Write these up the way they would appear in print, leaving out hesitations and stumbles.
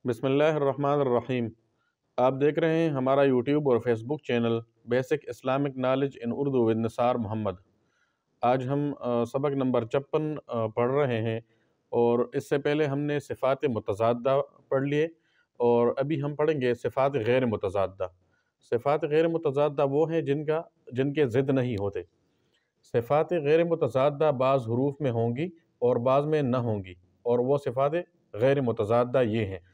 बिस्मिल्लाहिर्रहमानिर्रहीम। आप देख रहे हैं हमारा यूट्यूब और Facebook channel basic Islamic knowledge in Urdu with Nisar Mohammad. आज हम सबक नंबर 56 पढ़ रहे हैं और इससे पहले हमने सिफ़ात मुतज़ादा पढ़ लिए और अभी हम पढ़ेंगे सिफ़ात गैर मुतज़ादा। सिफ़ात गैर मुतज़ादा वो हैं जिनके ज़िद नहीं होते। सिफ़ात गैर मुतज़ादा बाज़ हरूफ में होंगी और बाज़ में न होंगी, और वो सिफ़ात गैर मुतज़ादा ये हैं।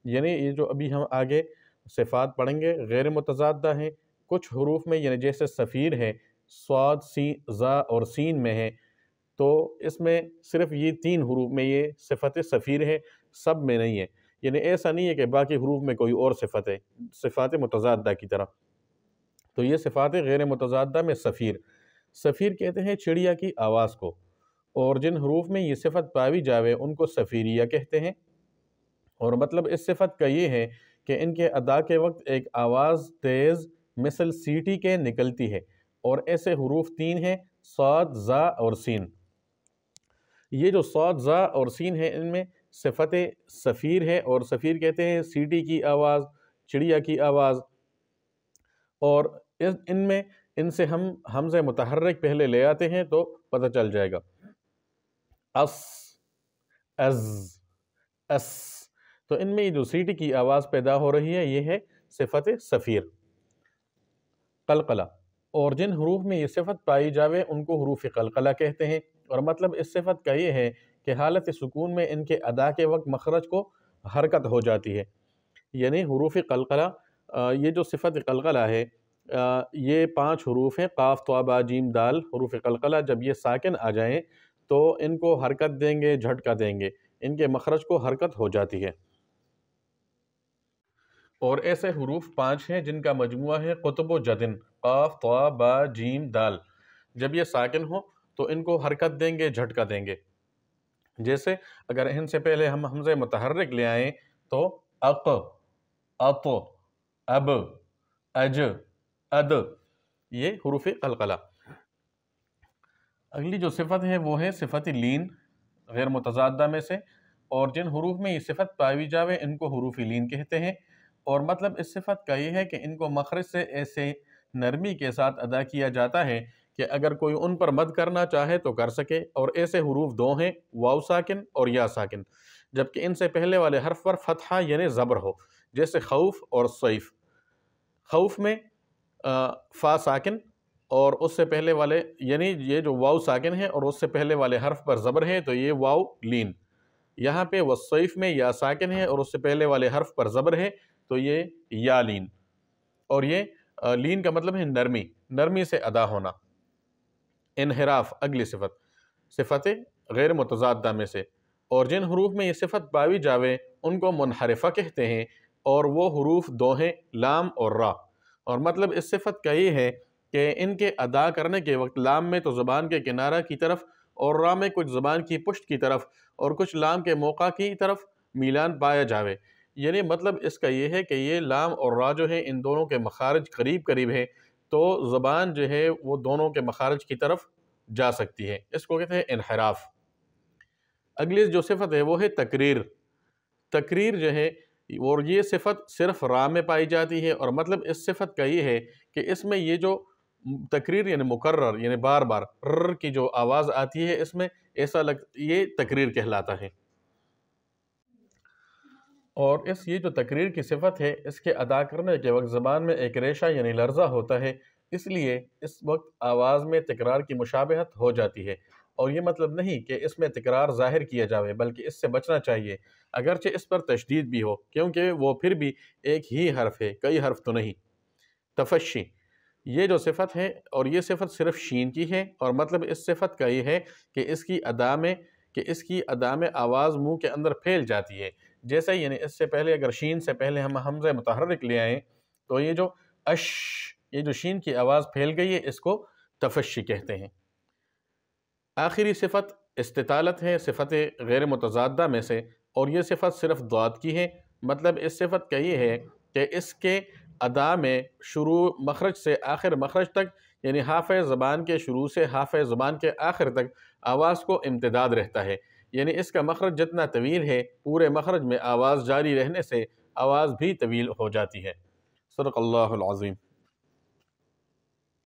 यानी ये जो अभी हम आगे सिफ़ात पढ़ेंगे गैर मुतज़ादा हैं। कुछ हरूफ में, यानी जैसे सफ़ीर है, स्वाद, सी, ज़ा और सीन में है, तो इसमें सिर्फ़ ये 3 हरूफ में ये सिफ़त सफ़ीर है, सब में नहीं है। यानी ऐसा नहीं है कि बाकी हरूफ में कोई और सिफ़त है सिफ़ात मुतज़ादा की तरह। तो ये सिफ़ात गैर मुतज़ादा में सफ़ीर कहते हैं चिड़िया की आवाज़ को, और जिन हरूफ में ये सिफ़त पावी जावे उनको सफ़ीरिया कहते हैं। और मतलब इस सिफ़त का ये है कि इनके अदा के वक्त एक आवाज़ तेज़ मिसल सीटी के निकलती है, और ऐसे हरूफ 3 हैं, साद, ज़ा और सीन। ये जो साद, ज़ा और सीन है, इनमें सिफ़त सफ़ीर है, और सफ़ीर कहते हैं सीटी की आवाज़, चिड़िया की आवाज़। और इनमें इनसे हम हमज़े मुतहर्रिक पहले ले आते हैं तो पता चल जाएगा। अस, अज़, अस। तो इनमें ये जो सीटी की आवाज़ पैदा हो रही है ये है सिफ़त सफ़ीर। कलकला, और जिन हरूफ में ये सिफ़त पाई जावे उनको हरूफ कलकला कहते हैं। और मतलब इस सिफ़त का ये है कि हालत सुकून में इनके अदा के वक्त मखरज को हरकत हो जाती है। यानी हरूफ कलकला, ये जो सिफ़त कलकला है, ये 5 हरूफ हैं, काफ, तौ, बा, जीम, दाल। हरूफ कलकला जब ये साकिन आ जाएँ तो इनको हरकत देंगे, झटका देंगे, इनके मखरज को हरकत हो जाती है। और ऐसे हरूफ 5 हैं जिनका मजमुआ है कुतुब जदिन, काफ, तौ, बा, जीम, दाल। जब ये साकिन हो तो इनको हरकत देंगे, झटका देंगे। जैसे अगर इनसे पहले हम हमज़े मुतहर्रिक ले आएँ तो अक, अत, अब, अज, अद, ये हरूफ कलकला। अगली जो सिफ़त है वो है सिफ़त लीन गैर मुतज़ादा में से, और जिन हरूफ में ये सिफ़त पाई जावे इनको हरूफ लीन कहते हैं। और मतलब इस सिफ़त का ये है कि इनको मखरज से ऐसे नरमी के साथ अदा किया जाता है कि अगर कोई उन पर मद करना चाहे तो कर सके। और ऐसे हरूफ 2 हैं, वाव साकिन और या साकिन, जबकि इनसे पहले वाले हर्फ पर फ़तहा यानी ज़बर हो, जैसे खौफ और सैफ। खौफ में फ़ा साकिन और उससे पहले वाले, यानी ये जो वाव साकिन है और उससे पहले वाले हर्फ पर ज़बर है तो ये वाव लीन। यहाँ पे वस्सैफ में या साकिन है और उससे पहले वाले हर्फ पर ज़बर है तो ये या लीन। और ये लीन का मतलब है नरमी से अदा होना। इनहिराफ अगली सिफ़त, सिफ़त गैर मुतज़ादा में से, और जिन हरूफ में ये सिफ़त पावी जावे उनको मुनहरिफ़ा कहते हैं। और वो हरूफ 2 हैं, लाम और रा। और मतलब इस सिफ़त का ये है कि इनके अदा करने के वक्त लाम में तो ज़ुबान के किनारा की तरफ, और रा में कुछ ज़ुबान की पुश्त की तरफ, और कुछ लाम के मौका की तरफ मीलान पाया जावे। यानी मतलब इसका ये है कि ये लाम और रा जो है इन दोनों के मखारज करीब करीब हैं, तो ज़बान जो है वो दोनों के मखारज की तरफ जा सकती है। इसको कहते हैं इनहिराफ। अगली जो सिफ़त है वो है तकरीर जो है, और ये सिफ़त सिर्फ़ रा में पाई जाती है। और मतलब इस सिफ़त का ये है कि इसमें ये जो तकरीर यानी मुकर्रर, यानी बार बार र की जो आवाज़ आती है, इसमें ऐसा ये तकरीर कहलाता है। और ये जो तकरीर की सिफ़त है, इसके अदा करने के वक्त ज़बान में एक रेशा यानी लर्ज़ा होता है, इसलिए इस वक्त आवाज़ में तकरार की मुशाबहत हो जाती है। और ये मतलब नहीं कि इसमें तकरार ज़ाहिर किया जावे, बल्कि इससे बचना चाहिए, अगरचे इस पर तशदीद भी हो, क्योंकि वो फिर भी एक ही हर्फ है, कई हर्फ तो नहीं। तफशी, ये जो सिफ़त है, और ये सिफ़त सिर्फ़ शीन की है। और मतलब इस सिफ़त का ये है कि इसकी अदा में आवाज़ मुँह के अंदर फैल जाती है। जैसे यानी इससे पहले अगर शीन से पहले हम हमज़े मुतहर्रिक ले आएँ तो ये जो अश, ये जो शीन की आवाज़ फैल गई है, इसको तफशी कहते हैं। आखिरी सिफ़त इस्तितालत है सिफ़त गैर मुतज़ादा में से, और ये सिफ़त सिर्फ़ दाद की है। मतलब इस सिफ़त का ये है कि इसके अदा में शुरू मखरज से आखिर मखरज तक, यानी हाफ़े ज़बान के शुरू से हाफ़े ज़बान के आखिर तक आवाज़ को इम्तिदाद रहता है। یعنی اس کا مخرج جتنا طویل ہے پورے مخرج میں آواز جاری رہنے سے آواز بھی طویل ہو جاتی ہے۔ صدق اللہ العظیم۔